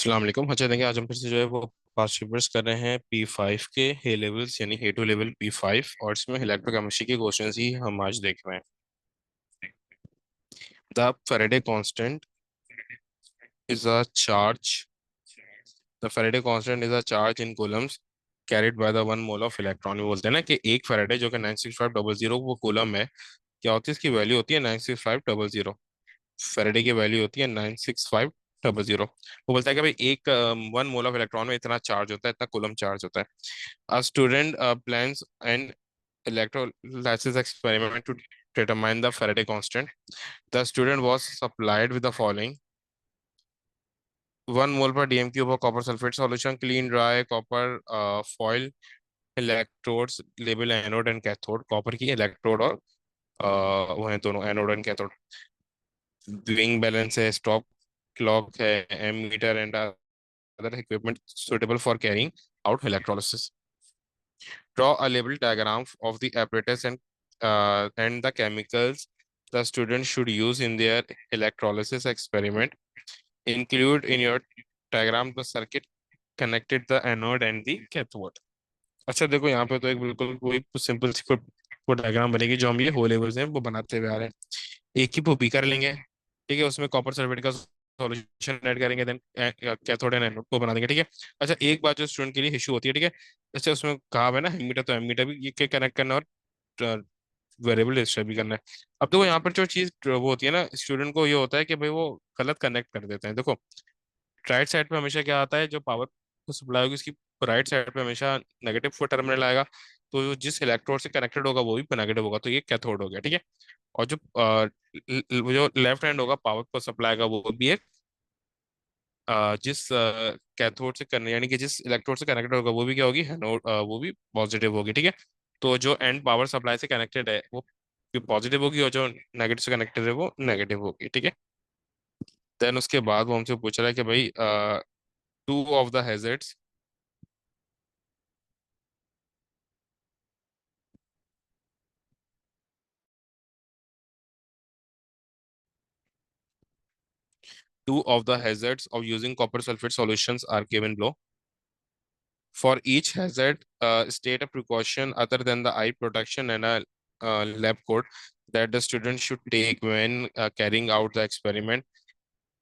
अस्सलाम वालेकुम। अच्छा देंगे, आज हम फिर से जो है वो पास्ट पेपर्स कर रहे हैं P5 के ए लेवल्स यानी A2 लेवल P5, और इसमें इलेक्ट्रोकेमिस्ट्री के क्वेश्चंस ही हम आज देख रहे हैं। The Faraday constant is a charge the Faraday constant is a charge in Coulomb's carried by the one mole of electron. बोलते हैं ना कि एक फैराडे जो कि 96500 वो कूलम है, क्या होती है, इसकी वैल्यू होती है 96500। फैराडे की वैल्यू होती है 96500। वो बोलता है कि भाई एक 1 मोल ऑफ इलेक्ट्रॉन में इतना चार्ज होता है, इतना कूलम चार्ज होता है। A student plans an electrolysis experiment to determine the Faraday constant. The student was supplied with the following: 1 mole per dm cube of copper sulfate solution, clean dry copper foil electrodes, label anode and cathode. Copper की electrode और वो है दोनों, anode and cathode. Wing balance है, stop clock है, ammeter and other equipment suitable for carrying out electrolysis. Draw a label diagram of the apparatus and the chemicals the student should use in their electrolysis experiment. Include in your diagram the circuit connected the anode and the cathode. अच्छा देखो, यहाँ पे तो एक बिल्कुल कोई simple सी कोई diagram बनेगी जो हम ये हो लेवल्स हैं वो बनाते हुए आ रहे हैं। एक ही वो बीकर लेंगे, ठीक है, उसमें कॉपर सल्फेट का सॉल्यूशन ऐड करेंगे, देन कैथोड एंड एनोड को बना देंगे, ठीक है। अच्छा, एक बात जो स्टूडेंट के लिए इशू होती है, ठीक है, जैसे उसमें कहा है ना एमीटर, तो एमीटर भी ये कनेक्ट करना और वेरिएबल रजिस्टर भी करना है। अब देखो यहाँ पर जो चीज वो होती है ना, स्टूडेंट को ये होता है कि भाई वो गलत कनेक्ट कर देते हैं। देखो, राइट साइड पे हमेशा क्या आता है, जो पावर को सप्लाई होगी उसकी राइट साइड पे हमेशा नेगेटिव को टर्मिनल आएगा। तो जिस इलेक्ट्रोड से कनेक्टेड होगा वो भी नेगेटिव होगा, तो ये कैथोड हो गया, ठीक है। और जो जो लेफ्ट हैंड होगा पावर को सप्लाई का, वो भी एक जिस कैथोड से करने यानी कि जिस इलेक्ट्रोड से कनेक्टेड होगा वो भी क्या होगी, एनोड, वो भी पॉजिटिव होगी, ठीक है। तो जो एंड पावर सप्लाई से कनेक्टेड है वो पॉजिटिव होगी, और जो नेगेटिव से कनेक्टेड है वो नेगेटिव होगी, ठीक है। देन उसके बाद वो हमसे पूछ रहा है कि भाई two of the hazards two of the hazards of using copper sulfate solutions are given below. For each hazard, state a precaution other than the eye protection and a lab coat that the student should take when carrying out the experiment.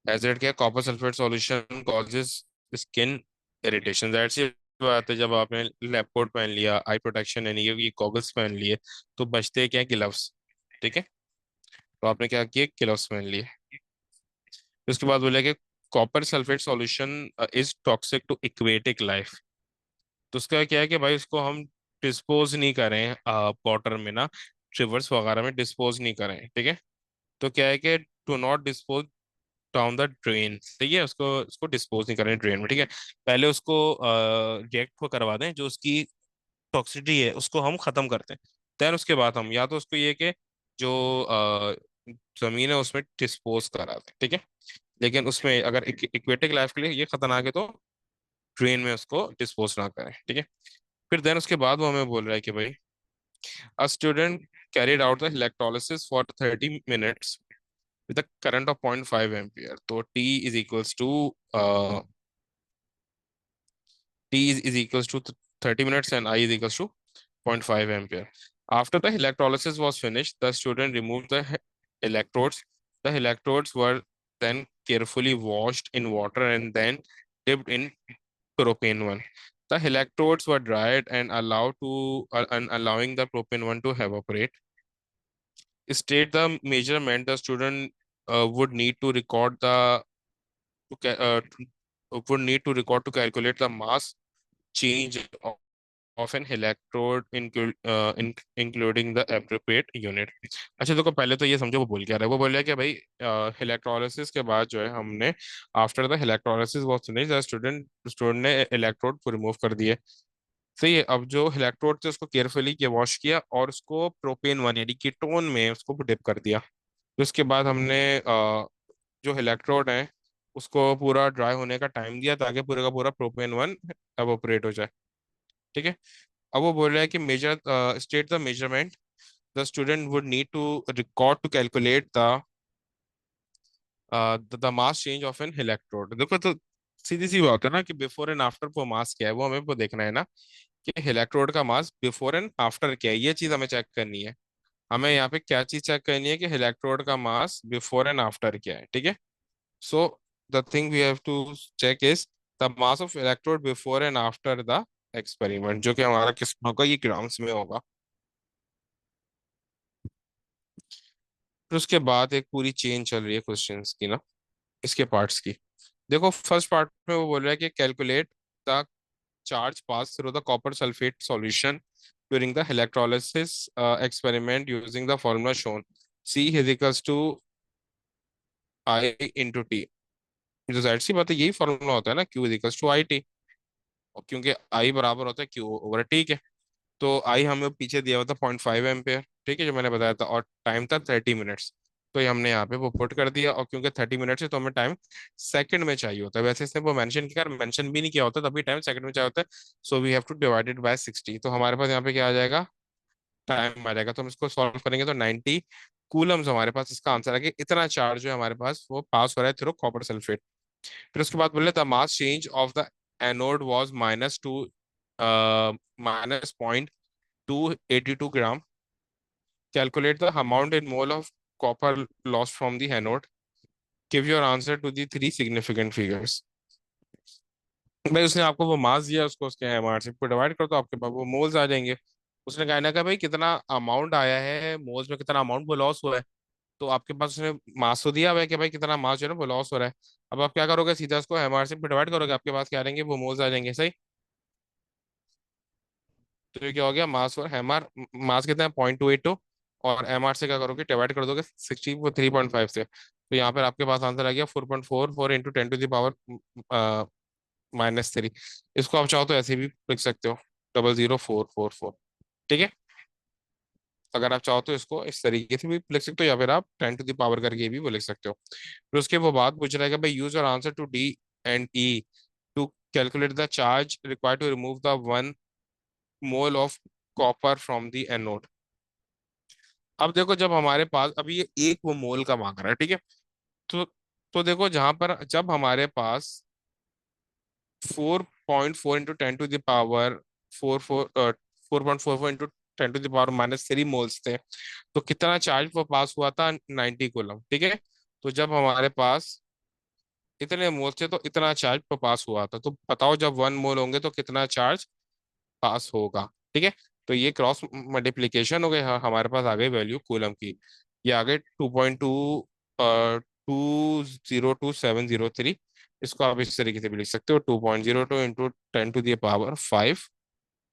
Hazard क्या, copper sulfate solution causes skin irritation. That's it. बात है, जब आपने lab coat पहन लिया, आई protection यानी ये goggles पहन लिए, तो बचते क्या, ग्लव्स, ठीक है। तो आपने क्या किए, ग्लव्स पहन लिए। उसके बाद बोला कि copper sulphate solution is toxic to aquatic life. तो उसका क्या है कि भाई इसको हम डिस्पोज नहीं करें वाटर में ना, रिवर्स वगैरह में डिस्पोज नहीं करें, ठीक है। तो क्या है कि to not dispose down the drain, ठीक है, उसको डिस्पोज नहीं करें ड्रेन में, ठीक है। पहले उसको रिएक्ट को करवा दें, जो उसकी टॉक्सिसिटी है उसको हम खत्म करते हैं। देन उसके बाद हम या तो उसको ये कि जो जमीन है उसमें डिस्पोज करा दें, ठीक है। लेकिन उसमें अगर इक्वेटिक लाइफ के लिए ये खतरनाक है तो ड्रेन में उसको डिस्पोज ना करें, ठीक है। फिर देन उसके बाद वो हमें बोल रहा है कि भाई a student carried out the electrolysis for 30 minutes with a current of 0.5 ampere. तो T is equals to T is equals to 30 minutes and I is equals to 0.5 ampere. After the electrolysis was finished, the student removed the electrodes. The electrodes were then carefully washed in water and then dipped in propane one. The electrodes were dried and allowing the propane one to evaporate. State the measurement the student would need to record to, ca- uh, would need to record to calculate the mass change of an electrode including the appropriate unit. अच्छा देखो, पहले तो ये समझो वो बोल क्या रहा है। वो बोल रहा है कि भाई इलेक्ट्रोलिसिस के बाद जो है हमने after the electrolysis was finish the student ने इलेक्ट्रोड को रिमूव कर दिए। सही है। अब जो इलेक्ट्रोड थे उसको केयरफुली के वॉश किया और उसको प्रोपेन वन यानी कीटोन में उसको डिप कर दिया। फिर उसके बाद हमने जो इलेक्ट्रोड है उसको पूरा ड्राई होने का टाइम दिया ताकि पूरे का पूरा प्रोपेन वन एवोपरेट हो जाए, ठीक है। अब वो बोल रहा है कि major state the measurement the student would need to record to calculate the mass change of an electrode. देखो, तो सीधी सी बात है ना कि बिफोर एंड आफ्टर वो मास क्या है, वो हमें वो देखना है ना कि इलेक्ट्रोड का मास बिफोर एंड आफ्टर क्या है, ये चीज हमें चेक करनी है। हमें यहाँ पे क्या चीज चेक करनी है कि इलेक्ट्रोड का मास बिफोर एंड आफ्टर क्या है, ठीक है। So the thing we have to check is the mass of electrode before and after the experiment, जो कि हमारा किस में होगा, ये ग्राम्स में होगा। फिर उसके बाद एक पूरी चेन चल रही है क्वेश्चंस की ना, इसके पार्ट्स की। देखो फर्स्ट पार्ट में वो बोल रहा है कि calculate the charge passed through the copper sulfate solution during the electrolysis experiment using the formula shown. C is equals to I into T। जो जाहिर सी बात है यही फॉर्मूला होता है ना, Q is equals to I T। और क्योंकि I बराबर होता है Q ओवर T के, तो आई हमें पीछे दिया हुआ था 0.5 एम्पेयर, ठीक है, जो मैंने बताया था, और टाइम था 30 मिनट्स। तो ये हमने यहाँ पे वो पुट कर दिया, और क्योंकि 30 मिनट्स है तो हमें टाइम सेकंड में चाहिए होता है। वैसे इसने वो मेंशन किया, मेंशन भी नहीं किया होता तभी टाइम सेकंड में चाहिए होता है। So we have to divide it by 60। तो हमारे पास यहाँ पे क्या आ जाएगा, टाइम आ जाएगा। तो हम इसको सॉल्व करेंगे तो 90 कूलम्स हमारे पास इसका आंसर है कि इतना चार्ज जो है हमारे पास वो पास हो रहा है थ्रू कॉपर सल्फेट। फिर उसके बाद बोले the mass change of the anode was -2 -0.282 gram. Calculate the amount in mole of copper lost from the anode. Give your answer to the three significant figures। भाई उसने आपको वो मास दिया, उसको उसके एमआर से को डिवाइड कर दो, आपके पास वो मोल्स आ जाएंगे। उसने कहना है कि भाई कितना अमाउंट आया है मोल्स में, कितना अमाउंट वो लॉस हुआ है। तो आपके पास उसने मास तो दिया हुआ है कि भाई कितना मास जो है ना वो लॉस हो रहा है। अब आप क्या करोगे, सीधा उसको एमआर से डिवाइड करोगे, आपके पास क्या आ जाएंगे, वो मोल्स आ जाएंगे, सही। तो ये क्या हो गया, मास और एमआर। मास कितना है, 0.282, और एमआर से क्या करोगे, डिवाइड कर दोगे 60 को 3.5 से। तो यहाँ पर आपके पास आंसर आ गया 4.44 इंटू 10 टू द पावर -3। इसको आप चाहो तो ऐसे भी लिख सकते हो, 00444, ठीक है। अगर आप चाहो तो इसको इस तरीके से भी लिख सकते हो, या फिर आप 10 टू द पावर करके भी वो लिख सकते हो। फिर उसके वो बात पूछ रहा है कि भाई use your answer to D and E to calculate the charge required to remove the 1 mole of copper from the anode. अब देखो जब हमारे पास अभी ये एक वो मोल का मांग रहा है, ठीक है। तो देखो जहां पर जब हमारे पास 4.4 into 10 to the power 4.44 into 10 to the power -3 moles थे, तो कितना चार्ज वो पास हुआ था, 90 कूलम, ठीक है। तो जब हमारे पास इतने मोल्स थे तो इतना चार्ज वो पास हुआ था। तो बताओ जब 1 मोल होंगे तो कितना चार्ज पास होगा, ठीक है। तो ये क्रॉस मल्टीप्लीकेशन हो गई, हाँ, हमारे पास आ गई वैल्यू कूलम की। ये आ गई 2.2 202 703। इसको आप इस तरीके से भी लिख सकते हो, 2.02 into 10 to the power 5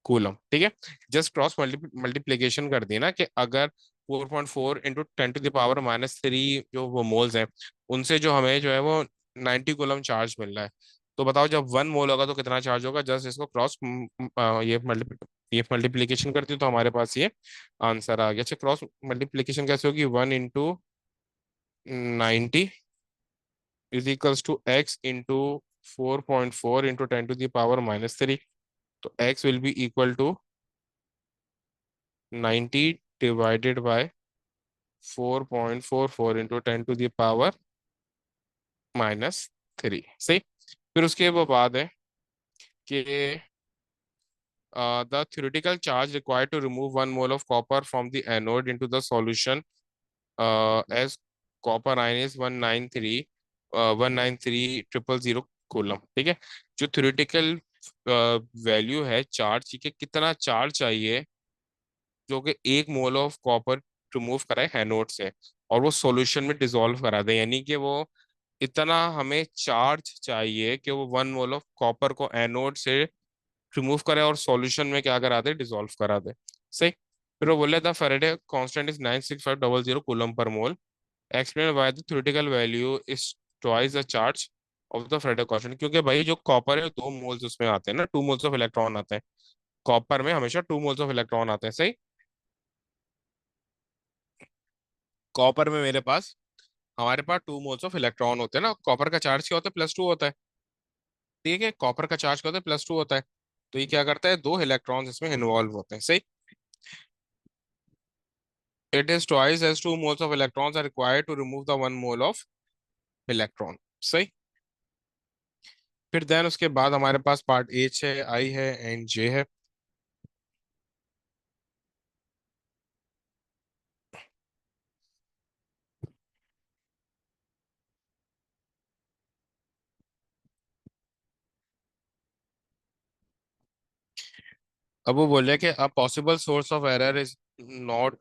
coulomb, ठीक है। जस्ट क्रॉस मल्टीप्लीकेशन कर दी ना, कि अगर 4.4 इंटू 10 टू द पावर -3 जो वो मोल्स हैं, उनसे जो हमें जो है वो 90 कूलम चार्ज मिल रहा है। तो बताओ जब 1 मोल होगा तो कितना चार्ज होगा, जस्ट इसको क्रॉस ये मल्टीप्लीकेशन करती है तो हमारे पास ये आंसर आ गया। अच्छा, क्रॉस मल्टीप्लीकेशन कैसे होगी, 1 into 90 is equals to x into 4.4 into 10 to the power -3। तो x will be equal to 90 divided by 4.44 into 10 to the power -3, सही। फिर उसके वो बाद है कि the theoretical charge required to remove 1 mole of copper from the anode into the solution as copper ion is 193 coulomb, ठीक है। जो थ्योरेटिकल वैल्यू है चार्ज की, कितना चार्ज चाहिए जो कि 1 मोल ऑफ कॉपर रिमूव कराए एनोड से, और वो सॉल्यूशन में डिसॉल्व करा दे, यानी कि वो इतना हमें चार्ज चाहिए कि वो 1 मोल ऑफ कॉपर को एनोड से रिमूव करे और सॉल्यूशन में क्या करा दे, डिसॉल्व करा दे, सही। फिर वो बोले the Faraday constant is 96500 coulomb per mole. Explain why the theoretical value is twice the charge of the Faraday constant. क्योंकि भाई जो कॉपर है 2 मोल्स उसमें आते हैं ना, 2 मोल्स ऑफ इलेक्ट्रॉन आते हैं। कॉपर में हमेशा 2 मोल्स ऑफ इलेक्ट्रॉन आते हैं, सही। कॉपर में मेरे पास हमारे पास 2 मोल्स ऑफ इलेक्ट्रॉन होते हैं ना। कॉपर का चार्ज क्या होता है, +2 होता है, ठीक है। कॉपर का चार्ज क्या होता है, +2 होता है। तो ये क्या करता है, 2 इलेक्ट्रॉन्स इसमें इन्वॉल्व होते हैं, सही। It is twice as 2 moles of electrons are required to remove the 1 mole of electron, सही। फिर देन उसके बाद हमारे पास पार्ट एच है, आई है एंड जे है। अब वो बोल रहे हैं कि a possible source of error is not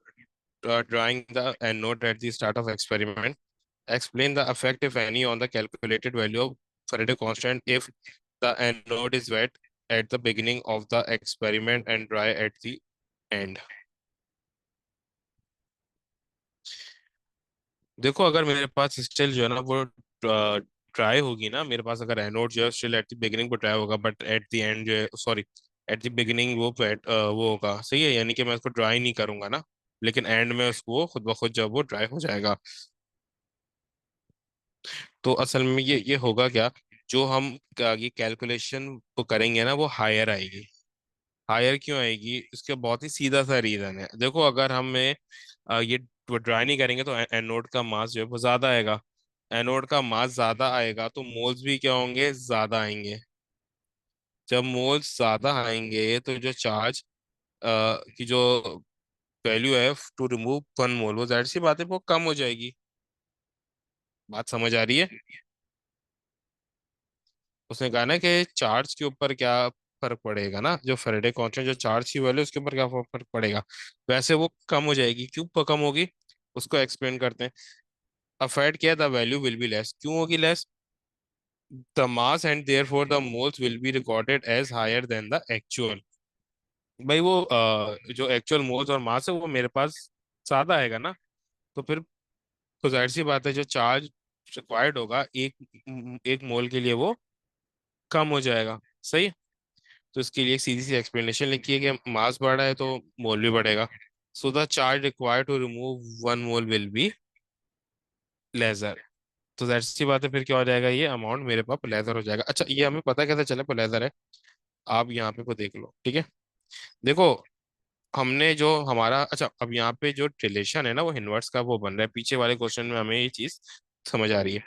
drawing the end node at the start of experiment. Explain the effect, if any, on the calculated value of Faraday constant if the end node is wet at the beginning of the experiment and dry at the end. देखो, अगर मेरे पास still जो है ना वो dry होगी ना, मेरे पास अगर एनोड जो है स्टिल एट द बिगिनिंग पे ड्राई होगा, बट एट द एंड जो है, सॉरी, एट द बिगिनिंग वो वो होगा, सही है, यानी कि मैं उसको ड्राई नहीं करूंगा ना, लेकिन एंड में उसको खुद ब खुद जब वो ड्राई हो जाएगा, तो असल में ये होगा क्या, जो हम ये कैलकुलेशन को करेंगे ना वो हायर आएगी। हायर क्यों आएगी, इसका बहुत ही सीधा सा रीजन है। देखो, अगर हमें ये ड्राई नहीं करेंगे तो एनोड का मास जो है वो ज्यादा आएगा। एनोड का मास ज्यादा आएगा तो मोल्स भी क्या होंगे, ज्यादा आएंगे। जब मोल्स ज्यादा आएंगे तो जो चार्ज की जो वैल्यू है टू रिमूव वन मोल, वो जाहिर सी बात है वो कम हो जाएगी। बात समझ आ रही है? उसने कहा ना कि चार्ज के ऊपर क्या फर्क पड़ेगा ना, जो फेरेडे कांस्टेंट जो चार्ज की वैल्यू उसके ऊपर क्या फर्क पड़ेगा, वैसे वो कम हो जाएगी। क्यों कम होगी, उसको एक्सप्लेन करते हैं। अफेक्ट किया, the value will be less, क्यों होगी less, the mass and therefore the moles will be recorded as higher than the actual. भाई वो जो एक्चुअल मोल्स और मास है वो मेरे पास ज्यादा आएगा ना, तो फिर तो जाहिर सी बात है जो चार्ज रिक्वायर्ड होगा एक एक मोल के लिए वो कम हो जाएगा। सही है? तो इसके लिए एक सीधी सी एक्सप्लेनेशन लिखी है कि मास बढ़ा है तो मोल भी बढ़ेगा। So the charge required to remove one mole will be lesser. तो जाहिर सी बात है फिर क्या हो जाएगा, ये अमाउंट मेरे पास लेजर हो जाएगा। अच्छा, ये हमें पता कैसे चले लेजर है, आप यहाँ पे को देख लो, ठीक है। देखो, हमने जो हमारा, अच्छा, अब यहाँ पे जो रिलेशन है ना वो इनवर्स का वो बन रहा है। पीछे वाले क्वेश्चन में हमें ये चीज समझ आ रही है।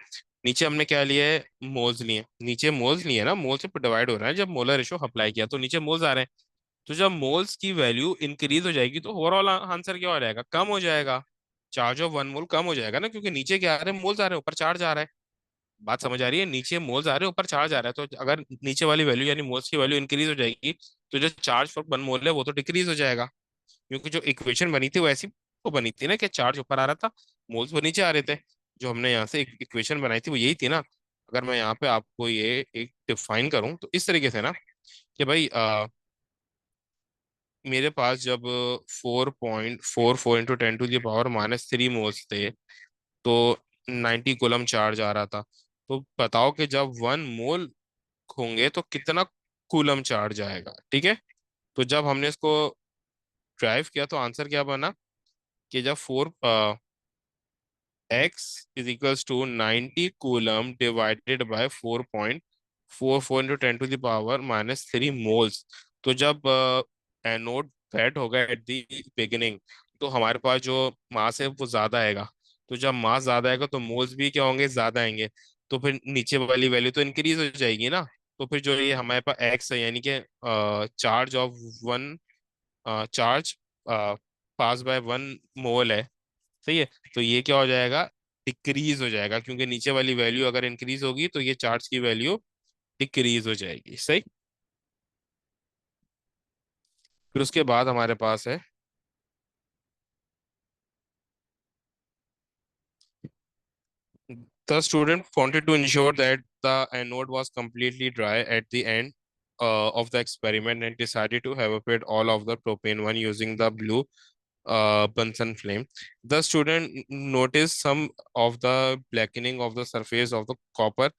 नीचे हमने क्या लिया है, मोल्स लिए, नीचे मोल्स लिए ना, मोल से डिवाइड हो रहा है, जब मोलर रेशो अप्लाई किया तो नीचे मोल्स आ रहे हैं। तो जब मोल्स की वैल्यू इंक्रीज हो जाएगी तो ओवरऑल आंसर क्या हो जाएगा, कम हो जाएगा। चार्ज ऑफ वन मोल कम हो जाएगा ना, क्योंकि नीचे क्या आ रहे हैं, मोल्स आ रहे हैं, ऊपर चार्ज आ रहा है। बात समझ आ रही है? नीचे मोल्स आ रहे हैं, ऊपर चार्ज आ रहा है, तो अगर नीचे वाली वैल्यू यानी मोल्स की वैल्यू इंक्रीज हो जाएगी तो जो चार्ज फॉर वन मोल है वो तो डिक्रीज हो जाएगा। क्योंकि जो इक्वेशन बनी थी वो ऐसी वो बनी थी ना कि चार्ज ऊपर आ रहा था, मोल्स वो नीचे आ रहे थे। जो हमने यहाँ से एक इक्वेशन बनाई थी वो यही थी ना। अगर मैं यहाँ पे आपको ये एक डिफाइन करूं तो इस तरीके से ना, कि भाई मेरे पास जब 4.44 into 10 to the power -3 moles थे, तो 90 कूलम चार्ज आ रहा था। तो बताओ कि जब वन मोल होंगे तो कितना कूलम चार्ज आएगा, ठीक है। तो जब हमने इसको ड्राइव किया तो आंसर क्या बना, कि जब 4x = 90 coulomb divided by 4.44 into 10 to the power -3 moles. तो जब एनोड फेड होगा एट द बिगिनिंग, तो हमारे पास जो मास है वो ज्यादा आएगा। तो जब मास ज्यादा आएगा तो मोल्स भी क्या होंगे, ज्यादा आएंगे। तो फिर नीचे वाली वैल्यू तो इंक्रीज हो जाएगी ना। तो फिर जो ये हमारे पास एक्स है, यानी कि charge of one charge pass by one mole है, सही है, तो ये क्या हो जाएगा, डिक्रीज हो जाएगा, क्योंकि नीचे वाली वैल्यू अगर इंक्रीज होगी तो ये चार्ज की वैल्यू डिक्रीज हो जाएगी। सही। फिर उसके बाद हमारे पास है, the student wanted to ensure that the anode was completely dry at the end of the experiment and decided to evaporate all of the propane one using the blue Bunsen flame. The student noticed some of the blackening of the surface of the copper.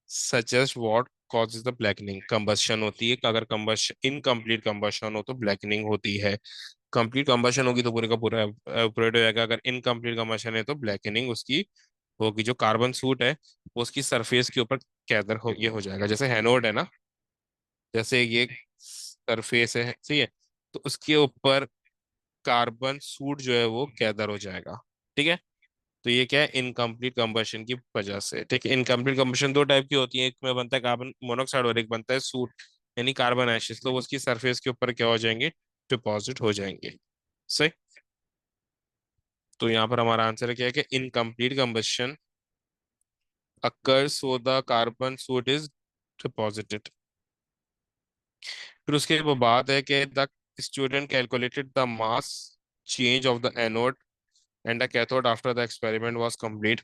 Suggest what causes the blackening? Combustion होती है, अगर combustion incomplete combustion हो तो blackening होती है। Complete combustion होगी तो पूरे का पूरा एवपोरेट हो जाएगा। अगर इनकम्प्लीट कंबशन है तो ब्लैकनिंग उसकी होगी। जो कार्बन सूट है वो उसकी सरफेस के ऊपर कैदर हो, ये हो जाएगा। जैसे हैनोड है ना, जैसे ये सरफेस है, सही है, तो उसके ऊपर कार्बन सूट जो है वो कैदर हो जाएगा, ठीक है। तो ये क्या है, इनकम्प्लीट कंबशन की वजह से। ठीक है, इनकम्प्लीट कंबशन दो टाइप की होती है, एक में बनता है कार्बन मोनोऑक्साइड और एक बनता है सूट, यानी कार्बन एशेस। तो वो उसकी सरफेस के ऊपर क्या हो जाएंगे, डिपॉजिट हो जाएंगे। सही। तो यहाँ पर हमारा आंसर है क्या है कि incomplete combustion occurs so the carbon soot is deposited। फिर उसके वो बात है कि the student calculated the mass change of the anode and the cathode after the experiment was complete.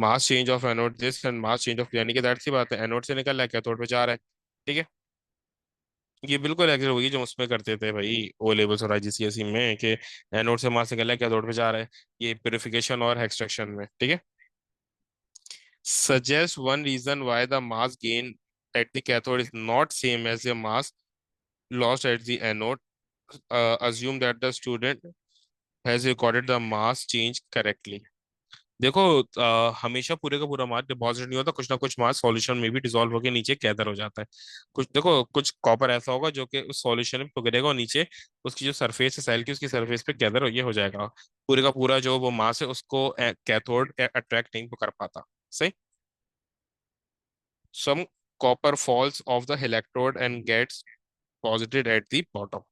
Mass change of anode this and mass change of, यानी कि that सी बात है, एनोड से निकल रहा है कैथोड पे जा रहा है। ठीक है, ये बिल्कुल एग्जैक्ट होगी जो उसमें करते थे भाई ओ लेवल्स और आईजीसीएसई में, कि एनोड से मास निकल रहा है कैथोड पे जा रहा है, ये प्यूरिफिकेशन और एक्सट्रैक्शन में। ठीक है, suggest one reason why the mass gain at the cathode is not same as the mass lost at the anode। Assume that the student has recorded the mass change correctly। देखो, हमेशा पूरे का पूरा मास deposit नहीं होता, कुछ ना कुछ मास सॉल्यूशन में भी डिसॉल्व होकर नीचे गैदर हो जाता है। कुछ देखो, कुछ कॉपर ऐसा होगा जो कि उस सॉल्यूशन में पिघलेगा और नीचे उसकी जो सरफेस है सेल की, उसकी सरफेस पे गैदर ये हो जाएगा। पूरे का पूरा जो वो मास है उसको कैथोड अट्रैक्ट नहीं कर पाता। सही। Some copper falls off the electrode and gets deposited at the bottom।